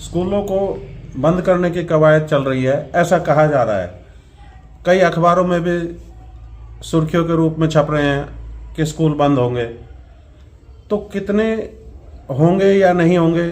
स्कूलों को बंद करने की कवायद चल रही है, ऐसा कहा जा रहा है। कई अखबारों में भी सुर्खियों के रूप में छप रहे हैं कि स्कूल बंद होंगे। तो कितने होंगे या नहीं होंगे,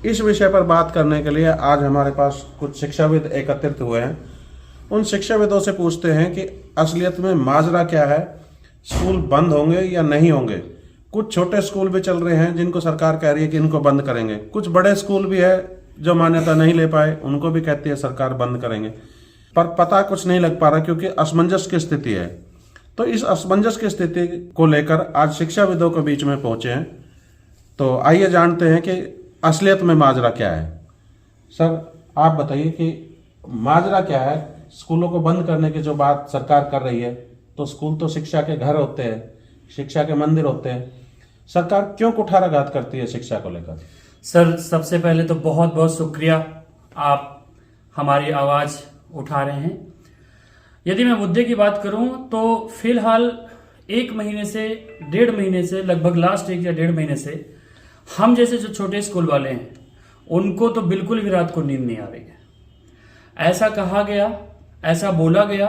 इस विषय पर बात करने के लिए आज हमारे पास कुछ शिक्षाविद एकत्रित हुए हैं। उन शिक्षाविदों से पूछते हैं कि असलियत में माजरा क्या है, स्कूल बंद होंगे या नहीं होंगे। कुछ छोटे स्कूल भी चल रहे हैं जिनको सरकार कह रही है कि इनको बंद करेंगे। कुछ बड़े स्कूल भी है जो मान्यता नहीं ले पाए, उनको भी कहती है सरकार बंद करेंगे। पर पता कुछ नहीं लग पा रहा क्योंकि असमंजस की स्थिति है। तो इस असमंजस की स्थिति को लेकर आज शिक्षाविदों के बीच में पहुंचे हैं। तो आइए जानते हैं कि असलियत में माजरा क्या है। सर, आप बताइए कि माजरा क्या है। स्कूलों को बंद करने की जो बात सरकार कर रही है, तो स्कूल तो शिक्षा के घर होते हैं, शिक्षा के मंदिर होते हैं। सरकार क्यों कुठाराघात करती है शिक्षा को लेकर? सर, सबसे पहले तो बहुत बहुत शुक्रिया, आप हमारी आवाज उठा रहे हैं। यदि मैं मुद्दे की बात करूं तो फिलहाल 1 महीने से 1.5 महीने से, लगभग लास्ट 1 या 1.5 महीने से हम जैसे जो छोटे स्कूल वाले हैं उनको तो बिल्कुल भी रात को नींद नहीं आ रही है। ऐसा कहा गया, ऐसा बोला गया,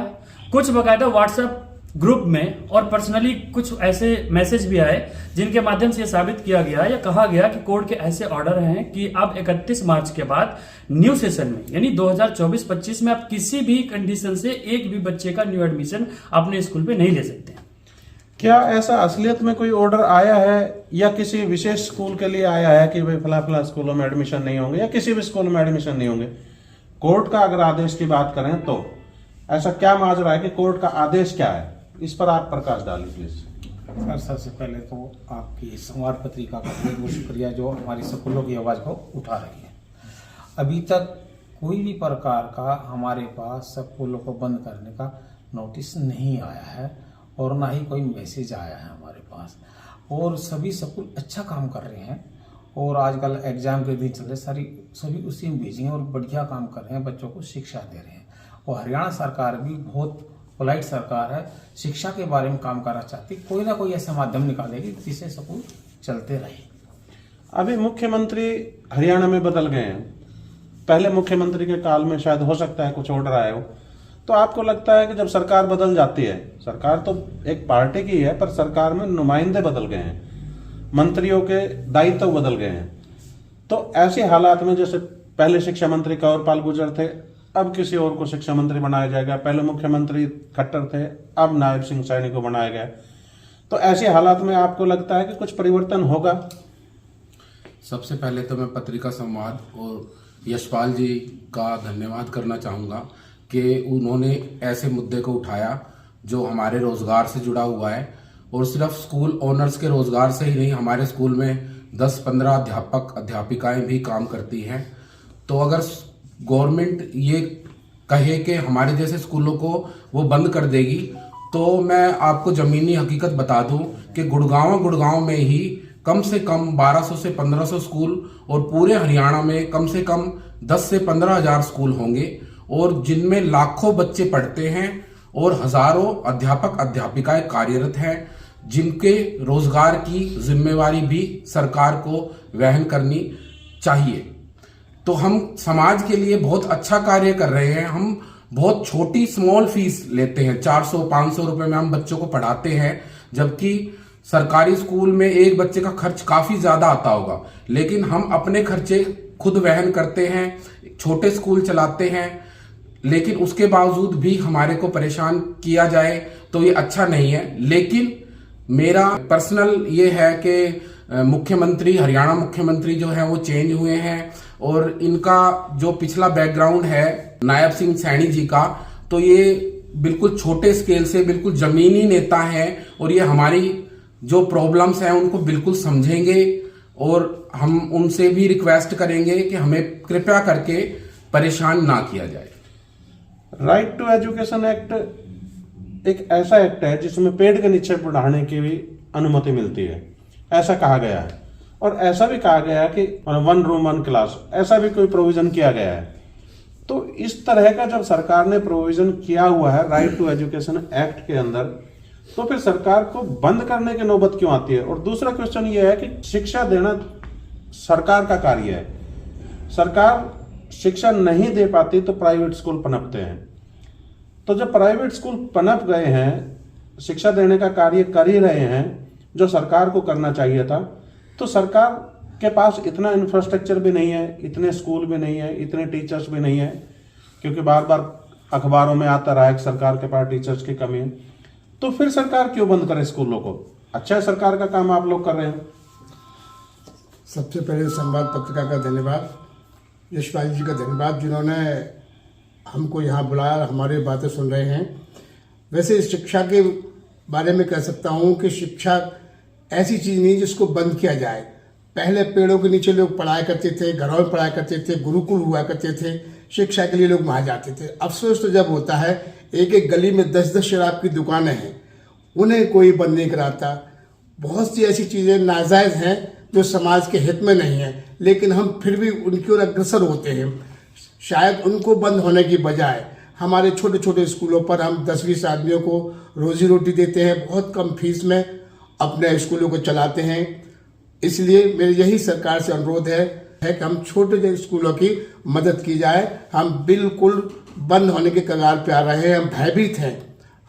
कुछ बकायदा व्हाट्सएप ग्रुप में और पर्सनली कुछ ऐसे मैसेज भी आए जिनके माध्यम से यह साबित किया गया या कहा गया कि कोर्ट के ऐसे ऑर्डर हैं कि अब 31 मार्च के बाद न्यू सेशन में यानी 2024-25 में आप किसी भी कंडीशन से एक भी बच्चे का न्यू एडमिशन अपने स्कूल पे नहीं ले सकते। क्या ऐसा असलियत में कोई ऑर्डर आया है या किसी विशेष स्कूल के लिए आया है कि भाई फला फला स्कूलों में एडमिशन नहीं होंगे या किसी भी स्कूल में एडमिशन नहीं होंगे? कोर्ट का अगर आदेश की बात करें तो ऐसा क्या माजरा है कि कोर्ट का आदेश क्या है, इस पर आप प्रकाश डालिए प्लीज। सर, सबसे पहले तो आपकी संवाद पत्रिका का बहुत बहुत शुक्रिया जो हमारी स्कूलों की आवाज़ को उठा रही है। अभी तक कोई भी प्रकार का हमारे पास स्कूलों को बंद करने का नोटिस नहीं आया है और ना ही कोई मैसेज आया है हमारे पास। और सभी स्कूल अच्छा काम कर रहे हैं और आजकल एग्जाम के दिन चल रहे सभी उसी में बिजी हैं और बढ़िया काम कर रहे हैं, बच्चों को शिक्षा दे रहे हैं। और हरियाणा सरकार भी बहुत पोलाइट सरकार है, शिक्षा के बारे में काम करना चाहती, कोई ना कोई ऐसा माध्यम निकालेगी जिससे स्कूल चलते रहे। अभी मुख्यमंत्री हरियाणा में बदल गए हैं, पहले मुख्यमंत्री के काल में शायद हो सकता है कुछ ऑर्डर आए हो। तो आपको लगता है कि जब सरकार बदल जाती है, सरकार तो एक पार्टी की है पर सरकार में नुमाइंदे बदल गए हैं, मंत्रियों के दायित्व बदल गए हैं, तो ऐसे हालात में जैसे पहले शिक्षा मंत्री कंवरपाल गुर्जर थे, अब किसी और को शिक्षा मंत्री बनाया जाएगा, पहले मुख्यमंत्री खट्टर थे, अब नायब सिंह सैनी को बनाया गया, तो ऐसे हालात में आपको लगता है कि कुछ परिवर्तन होगा? सबसे पहले तो मैं पत्रिका संवाद और यशपाल जी का धन्यवाद करना चाहूँगा कि उन्होंने ऐसे मुद्दे को उठाया जो हमारे रोजगार से जुड़ा हुआ है। और सिर्फ स्कूल ओनर्स के रोजगार से ही नहीं, हमारे स्कूल में 10-15 अध्यापक अध्यापिकाएं भी काम करती हैं। तो अगर गवर्नमेंट ये कहे कि हमारे जैसे स्कूलों को वो बंद कर देगी, तो मैं आपको ज़मीनी हकीकत बता दूं कि गुड़गांव में ही कम से कम 1200 से 1500 स्कूल और पूरे हरियाणा में कम से कम 10 से 15 हज़ार स्कूल होंगे और जिनमें लाखों बच्चे पढ़ते हैं और हजारों अध्यापक अध्यापिकाएं कार्यरत हैं, जिनके रोजगार की जिम्मेवारी भी सरकार को वहन करनी चाहिए। तो हम समाज के लिए बहुत अच्छा कार्य कर रहे हैं। हम बहुत छोटी स्मॉल फीस लेते हैं, 400-500 रुपए में हम बच्चों को पढ़ाते हैं, जबकि सरकारी स्कूल में एक बच्चे का खर्च काफी ज्यादा आता होगा, लेकिन हम अपने खर्चे खुद वहन करते हैं, छोटे स्कूल चलाते हैं, लेकिन उसके बावजूद भी हमारे को परेशान किया जाए तो ये अच्छा नहीं है। लेकिन मेरा पर्सनल ये है कि मुख्यमंत्री, हरियाणा मुख्यमंत्री जो है वो चेंज हुए हैं और इनका जो पिछला बैकग्राउंड है नायब सिंह सैनी जी का, तो ये बिल्कुल छोटे स्केल से बिल्कुल जमीनी नेता हैं और ये हमारी जो प्रॉब्लम्स हैं उनको बिल्कुल समझेंगे और हम उनसे भी रिक्वेस्ट करेंगे कि हमें कृपया करके परेशान ना किया जाए। राइट टू एजुकेशन एक्ट एक ऐसा एक्ट है जिसमें पेड़ के नीचे पढ़ाने की भी अनुमति मिलती है, ऐसा कहा गया है। और ऐसा भी कहा गया है कि 1 रूम 1 क्लास, ऐसा भी कोई प्रोविजन किया गया है। तो इस तरह का जब सरकार ने प्रोविजन किया हुआ है राइट टू एजुकेशन एक्ट के अंदर, तो फिर सरकार को बंद करने की नौबत क्यों आती है? और दूसरा क्वेश्चन ये है कि शिक्षा देना सरकार का कार्य है, सरकार शिक्षा नहीं दे पाती तो प्राइवेट स्कूल पनपते हैं। तो जब प्राइवेट स्कूल पनप गए हैं, शिक्षा देने का कार्य कर ही रहे हैं जो सरकार को करना चाहिए था, तो सरकार के पास इतना इंफ्रास्ट्रक्चर भी नहीं है, इतने स्कूल भी नहीं है, इतने टीचर्स भी नहीं है, क्योंकि बार बार अखबारों में आता रहा है कि सरकार के पास टीचर्स की कमी है। तो फिर सरकार क्यों बंद करे स्कूलों को? अच्छा है, सरकार का काम आप लोग कर रहे हैं। सबसे पहले संवाद पत्रिका का धन्यवाद, यशपाल जी का धन्यवाद, जिन्होंने हमको यहाँ बुलाया, हमारी बातें सुन रहे हैं। वैसे शिक्षा के बारे में कह सकता हूँ कि शिक्षा ऐसी चीज़ नहीं जिसको बंद किया जाए। पहले पेड़ों के नीचे लोग पढ़ाया करते थे, घरों में पढ़ाया करते थे, गुरुकुल हुआ करते थे, शिक्षा के लिए लोग वहाँ जाते थे। अफसोस तो जब होता है एक एक गली में 10-10 शराब की दुकानें हैं, उन्हें कोई बंद नहीं कराता। बहुत सी ऐसी चीज़ें नाजायज़ हैं जो समाज के हित में नहीं है, लेकिन हम फिर भी उनकी ओर अग्रसर होते हैं। शायद उनको बंद होने की बजाय हमारे छोटे छोटे स्कूलों पर हम 10-20 आदमियों को रोजी रोटी देते हैं, बहुत कम फीस में अपने स्कूलों को चलाते हैं। इसलिए मेरी यही सरकार से अनुरोध है कि हम छोटे स्कूलों की मदद की जाए। हम बिल्कुल बंद होने के कगार पे आ रहे हैं, हम भयभीत हैं।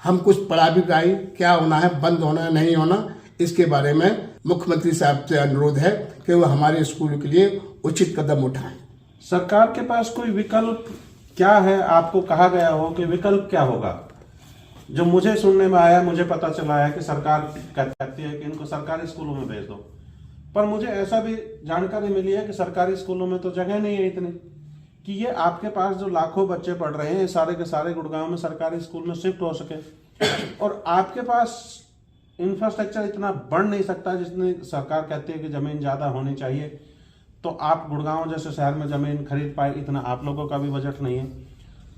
हम कुछ पढ़ा भी पाए, क्या होना है, बंद होना है, नहीं होना, इसके बारे में मुख्यमंत्री साहब से अनुरोध है कि वो हमारे स्कूल के लिए उचित कदम उठाएं। सरकार के पास कोई विकल्प क्या है? आपको कहा गया हो कि विकल्प क्या होगा? जो मुझे सुनने में आया, मुझे पता चला है कि सरकार कहती है कि इनको सरकारी स्कूलों में भेज दो, पर मुझे ऐसा भी जानकारी मिली है कि सरकारी स्कूलों में तो जगह नहीं है इतनी कि ये आपके पास जो लाखों बच्चे पढ़ रहे हैं सारे के सारे गुड़गांव में सरकारी स्कूल में शिफ्ट हो सके, और आपके पास इंफ्रास्ट्रक्चर इतना बढ़ नहीं सकता जितनी सरकार कहती है कि जमीन ज़्यादा होनी चाहिए, तो आप गुड़गांव जैसे शहर में जमीन खरीद पाए, इतना आप लोगों का भी बजट नहीं है।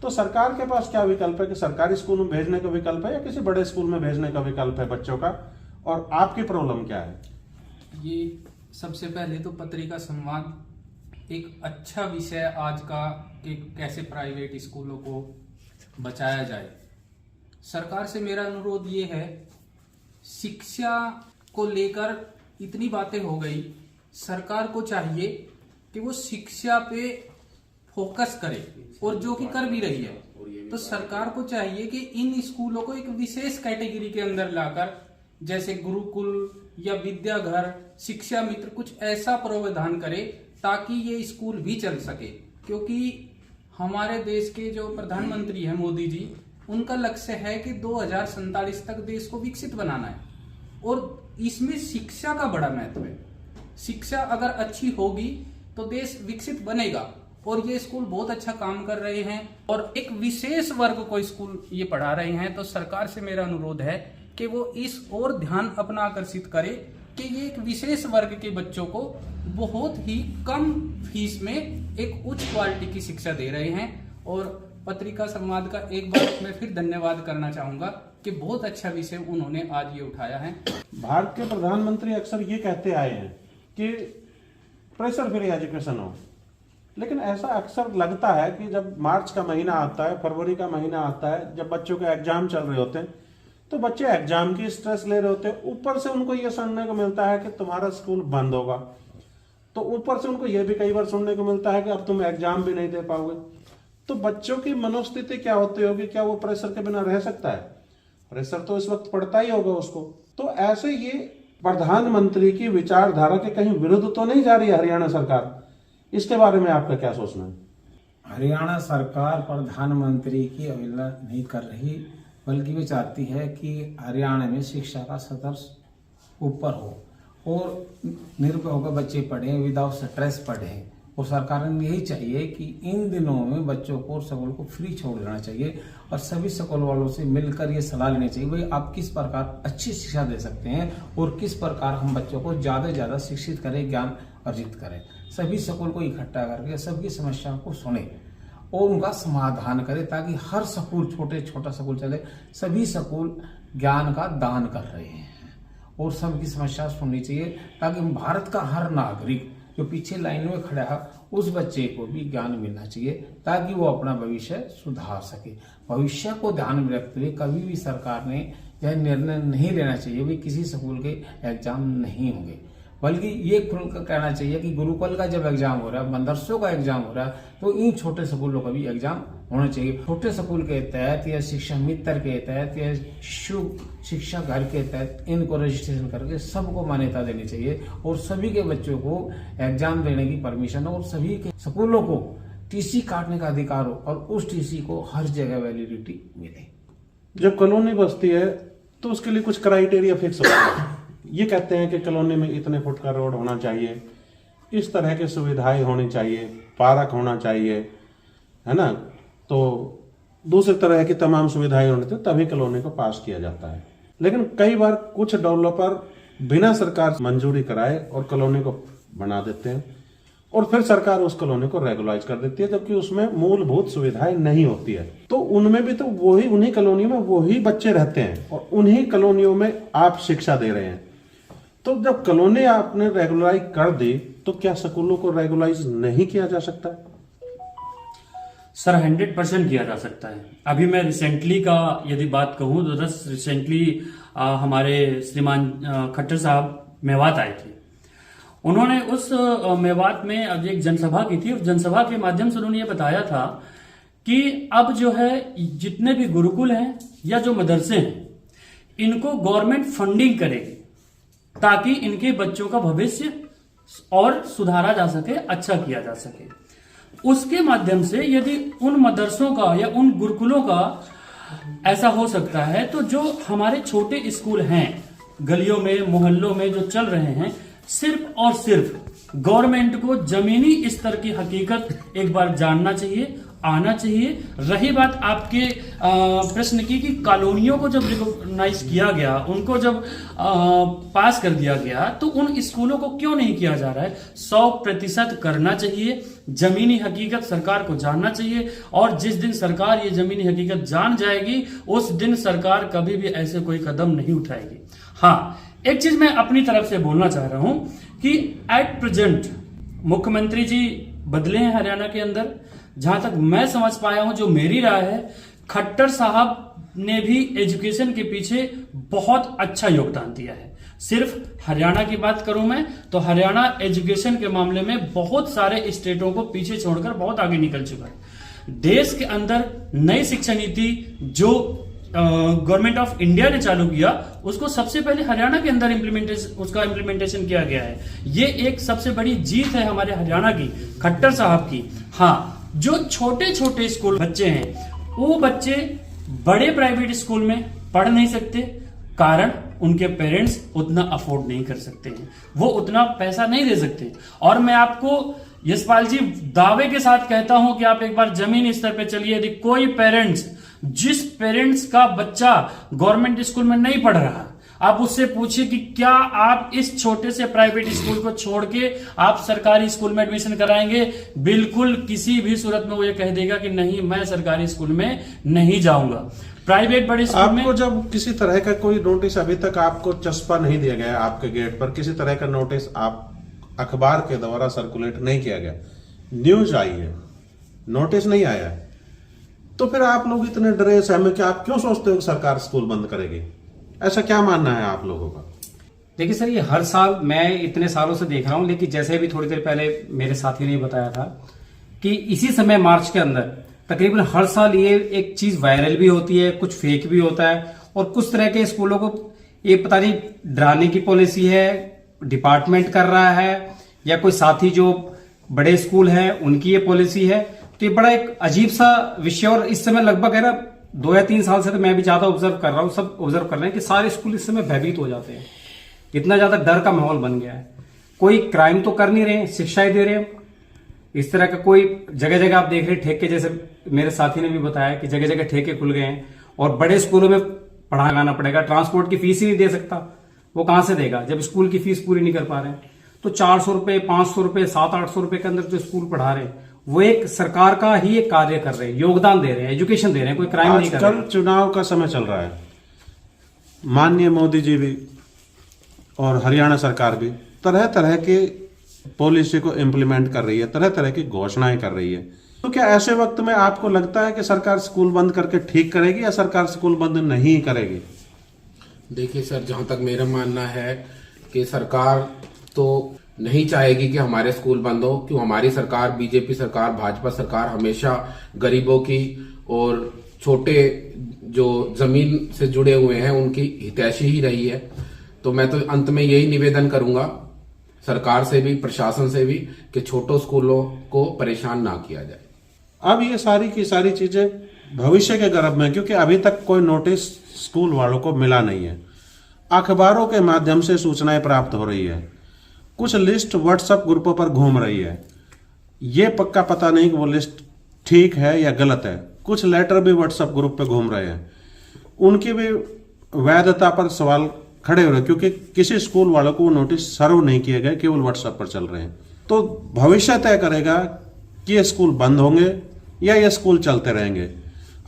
तो सरकार के पास क्या विकल्प है कि सरकारी स्कूल में भेजने का विकल्प है या किसी बड़े स्कूल में भेजने का विकल्प है बच्चों का, और आपकी प्रॉब्लम क्या है? ये सबसे पहले तो पत्रिका संवाद एक अच्छा विषय आज का कि कैसे प्राइवेट स्कूलों को बचाया जाए। सरकार से मेरा अनुरोध ये है, शिक्षा को लेकर इतनी बातें हो गई, सरकार को चाहिए कि वो शिक्षा पे फोकस करे, और जो कि कर भी रही है। तो सरकार को चाहिए कि इन स्कूलों को एक विशेष कैटेगरी के अंदर लाकर, जैसे गुरुकुल या विद्याघर, शिक्षा मित्र, कुछ ऐसा प्रावधान करे ताकि ये स्कूल भी चल सके। क्योंकि हमारे देश के जो प्रधानमंत्री हैं मोदी जी, उनका लक्ष्य है कि 2047 तक देश को विकसित बनाना है, और इसमें शिक्षा का बड़ा महत्व है। शिक्षा अगर अच्छी होगी तो देश विकसित बनेगा, और ये स्कूल बहुत अच्छा काम कर रहे हैं और एक विशेष वर्ग को स्कूल ये पढ़ा रहे हैं। तो सरकार से मेरा अनुरोध है कि वो इस ओर ध्यान अपना आकर्षित करे कि ये एक विशेष वर्ग के बच्चों को बहुत ही कम फीस में एक उच्च क्वालिटी की शिक्षा दे रहे हैं। और पत्रिका संवाद का एक बार मैं फिर धन्यवाद करना चाहूंगा कि बहुत अच्छा विषय उन्होंने आज ये उठाया है। भारत के प्रधानमंत्री अक्सर ये कहते आए हैं कि प्रेशर फ्री एजुकेशन हो, लेकिन ऐसा अक्सर लगता है कि जब मार्च का महीना आता है, फरवरी का महीना आता है, जब बच्चों के एग्जाम चल रहे होते हैं, तो बच्चे एग्जाम की स्ट्रेस ले रहे होते हैं, ऊपर से उनको ये सुनने को मिलता है कि तुम्हारा स्कूल बंद होगा, तो ऊपर से उनको ये भी कई बार सुनने को मिलता है कि अब तुम एग्जाम भी नहीं दे पाओगे। तो बच्चों की मनोस्थिति क्या होती होगी? क्या वो प्रेशर के बिना रह सकता है? प्रेशर तो इस वक्त पड़ता ही होगा उसको। तो ऐसे ये प्रधानमंत्री की विचारधारा के कहीं विरुद्ध तो नहीं जा रही है हरियाणा सरकार? इसके बारे में आपका क्या सोचना है? हरियाणा सरकार प्रधानमंत्री की अवहेलना नहीं कर रही, बल्कि वे चाहती है कि हरियाणा में शिक्षा का स्तर ऊपर हो और निर्भय होकर बच्चे पढ़ें, विदाउट स्ट्रेस पढ़ें। और सरकार ने यही चाहिए कि इन दिनों में बच्चों को स्कूल को फ्री छोड़ देना चाहिए, और सभी स्कूल वालों से मिलकर ये सलाह लेनी चाहिए भाई आप किस प्रकार अच्छी शिक्षा दे सकते हैं और किस प्रकार हम बच्चों को ज़्यादा से ज़्यादा शिक्षित करें, ज्ञान अर्जित करें। सभी स्कूल को इकट्ठा करके सबकी समस्याओं को सुने और उनका समाधान करें, ताकि हर स्कूल, छोटा स्कूल चले, सभी स्कूल ज्ञान का दान कर रहे हैं और सबकी समस्या सुननी चाहिए, ताकि भारत का हर नागरिक जो पीछे लाइन में खड़ा है उस बच्चे को भी ज्ञान मिलना चाहिए, ताकि वो अपना भविष्य सुधार सके। भविष्य को ध्यान में रखते हुए कभी भी सरकार ने यह निर्णय नहीं लेना चाहिए भी किसी स्कूल के एग्जाम नहीं होंगे। बल्कि ये खुलकर कहना चाहिए कि गुरुकुल का जब एग्जाम हो रहा है, मदरसों का एग्जाम हो रहा है, तो इन छोटे स्कूलों का भी एग्जाम होना चाहिए। छोटे स्कूल के तहत या शिक्षा मित्र के तहत या शिशु शिक्षा घर के तहत इनको रजिस्ट्रेशन करके सबको मान्यता देनी चाहिए और सभी के बच्चों को एग्जाम देने की परमिशन हो और सभी के स्कूलों को टीसी काटने का अधिकार हो और उस टीसी को हर जगह वैलिडिटी मिले। जब कॉलोनी बसती है तो उसके लिए कुछ क्राइटेरिया फिक्स होता है। ये कहते हैं कि कॉलोनी में इतने फुट का रोड होना चाहिए, इस तरह की सुविधाएं होनी चाहिए, पार्क होना चाहिए, है ना, तो दूसरी तरह की तमाम सुविधाएं होनी चाहिए, तभी कॉलोनी को पास किया जाता है। लेकिन कई बार कुछ डेवलपर बिना सरकार मंजूरी कराए और कॉलोनी को बना देते हैं और फिर सरकार उस कॉलोनी को रेगुलाइज कर देती है, जबकि उसमें मूलभूत सुविधाएं नहीं होती है। तो उनमें भी तो वही उन्हीं कॉलोनियों में वही बच्चे रहते हैं और उन्हीं कॉलोनियों में आप शिक्षा दे रहे हैं। तो जब कॉलोनी आपने रेगुलाइज कर दी तो क्या स्कूलों को रेगुलाइज नहीं किया जा सकता? सर 100% किया जा सकता है। अभी मैं रिसेंटली का यदि बात कहूं तो रिसेंटली हमारे श्रीमान खट्टर साहब मेवात आए थे। उन्होंने उस मेवात में अब एक जनसभा की थी। उस जनसभा के माध्यम से उन्होंने ये बताया था कि अब जो है जितने भी गुरुकुल हैं या जो मदरसे हैं इनको गवर्नमेंट फंडिंग करेगी ताकि इनके बच्चों का भविष्य और सुधारा जा सके, अच्छा किया जा सके। उसके माध्यम से यदि उन मदरसों का या उन गुरुकुलों का ऐसा हो सकता है तो जो हमारे छोटे स्कूल हैं गलियों में मोहल्लों में जो चल रहे हैं, सिर्फ और सिर्फ गवर्नमेंट को जमीनी स्तर की हकीकत एक बार जानना चाहिए, आना चाहिए। रही बात आपके प्रश्न की कि कॉलोनियों को जब रिकॉग्नाइज किया गया, उनको जब पास कर दिया गया, तो उन स्कूलों को क्यों नहीं किया जा रहा है? 100% करना चाहिए। जमीनी हकीकत सरकार को जानना चाहिए और जिस दिन सरकार ये जमीनी हकीकत जान जाएगी उस दिन सरकार कभी भी ऐसे कोई कदम नहीं उठाएगी। हाँ, एक चीज मैं अपनी तरफ से बोलना चाह रहा हूं कि एट प्रेजेंट मुख्यमंत्री जी बदले हैं हरियाणा के अंदर। जहां तक मैं समझ पाया हूं, जो मेरी राय है, खट्टर साहब ने भी एजुकेशन के पीछे बहुत अच्छा योगदान दिया है। सिर्फ हरियाणा की बात करूं मैं तो हरियाणा एजुकेशन के मामले में बहुत सारे स्टेटों को पीछे छोड़कर बहुत आगे निकल चुका है। देश के अंदर नई शिक्षा नीति जो गवर्नमेंट ऑफ इंडिया ने चालू किया, उसको सबसे पहले हरियाणा के अंदर उसका इम्प्लीमेंटेशन किया गया है। ये एक सबसे बड़ी जीत है हमारे हरियाणा की, खट्टर साहब की। हाँ, जो छोटे छोटे स्कूल बच्चे हैं वो बच्चे बड़े प्राइवेट स्कूल में पढ़ नहीं सकते, कारण उनके पेरेंट्स उतना अफोर्ड नहीं कर सकते हैं, वो उतना पैसा नहीं दे सकते। और मैं आपको यशपाल जी दावे के साथ कहता हूं कि आप एक बार जमीन स्तर पे चलिए, यदि कोई पेरेंट्स, जिस पेरेंट्स का बच्चा गवर्नमेंट स्कूल में नहीं पढ़ रहा, आप उससे पूछिए कि क्या आप इस छोटे से प्राइवेट स्कूल को छोड़ के आप सरकारी स्कूल में एडमिशन कराएंगे? बिल्कुल किसी भी सूरत में वो ये कह देगा कि नहीं, मैं सरकारी स्कूल में नहीं जाऊंगा। प्राइवेट बड़े स्कूल में आपको जब किसी तरह का कोई नोटिस, अभी तक आपको चस्पा नहीं दिया गया आपके गेट पर, किसी तरह का नोटिस आप अखबार के द्वारा सर्कुलेट नहीं किया गया, न्यूज आई है, नोटिस नहीं आया है, तो फिर आप लोग इतने डरे सहमे कि आप क्यों सोचते हो कि सरकार स्कूल बंद करेगी? ऐसा क्या मानना है आप लोगों का? देखिए सर, ये हर साल मैं इतने सालों से देख रहा हूं, लेकिन जैसे भी थोड़ी देर पहले मेरे साथी ने बताया था कि इसी समय मार्च के अंदर तकरीबन हर साल ये एक चीज वायरल भी होती है, कुछ फेक भी होता है और कुछ तरह के स्कूलों को ये पता नहीं डराने की पॉलिसी है, डिपार्टमेंट कर रहा है या कोई साथी जो बड़े स्कूल है उनकी ये पॉलिसी है। तो ये बड़ा एक अजीब सा विषय और इस समय लगभग है ना 2 या 3 साल से तो मैं भी ज्यादा ऑब्जर्व कर रहा हूँ, सब ऑब्जर्व कर रहे हैं कि सारे स्कूल इस समय भयभीत हो जाते हैं। इतना ज्यादा डर का माहौल बन गया है। कोई क्राइम तो कर नहीं रहे, शिक्षाएं दे रहे हैं। इस तरह का कोई जगह जगह आप देख रहे हैं ठेके, जैसे मेरे साथी ने भी बताया कि जगह जगह ठेके खुल गए हैं और बड़े स्कूलों में पढ़ाना पड़ेगा। ट्रांसपोर्ट की फीस ही नहीं दे सकता, वो कहां से देगा जब स्कूल की फीस पूरी नहीं कर पा रहे हैं। तो 400 रुपए, 500 रुपए, 700-800 रुपए के अंदर जो स्कूल पढ़ा रहे हैं वो एक सरकार का ही एक कार्य कर रहे हैं, योगदान दे रहे हैं, एजुकेशन दे रहे हैं, कोई क्राइम नहीं कर रहे हैं। आजकल चुनाव का समय चल रहा है, माननीय मोदी जी भी और हरियाणा सरकार भी तरह तरह के पॉलिसी को इम्प्लीमेंट कर रही है, तरह तरह की घोषणाएं कर रही है। तो क्या ऐसे वक्त में आपको लगता है कि सरकार स्कूल बंद करके ठीक करेगी या सरकार स्कूल बंद नहीं करेगी? देखिए सर, जहाँ तक मेरा मानना है कि सरकार तो नहीं चाहेगी कि हमारे स्कूल बंद हो। क्यों? हमारी सरकार, बीजेपी सरकार, भाजपा सरकार हमेशा गरीबों की और छोटे जो जमीन से जुड़े हुए हैं उनकी हितैषी ही रही है। तो मैं तो अंत में यही निवेदन करूंगा सरकार से भी, प्रशासन से भी, कि छोटो स्कूलों को परेशान ना किया जाए। अब ये सारी की सारी चीजें भविष्य के गर्भ में, क्योंकि अभी तक कोई नोटिस स्कूल वालों को मिला नहीं है। अखबारों के माध्यम से सूचनाएं प्राप्त हो रही है, कुछ लिस्ट व्हाट्सएप ग्रुपों पर घूम रही है। ये पक्का पता नहीं कि वो लिस्ट ठीक है या गलत है। कुछ लेटर भी व्हाट्सएप ग्रुप पे घूम रहे हैं, उनकी भी वैधता पर सवाल खड़े हो रहे, क्योंकि किसी स्कूल वालों को वो नोटिस सर्व नहीं किए गए, केवल व्हाट्सएप पर चल रहे हैं। तो भविष्य तय करेगा कि ये स्कूल बंद होंगे या ये स्कूल चलते रहेंगे।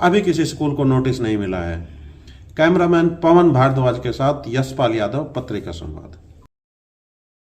अभी किसी स्कूल को नोटिस नहीं मिला है। कैमरामैन पवन भारद्वाज के साथ यशपाल यादव, पत्रिका संवाद।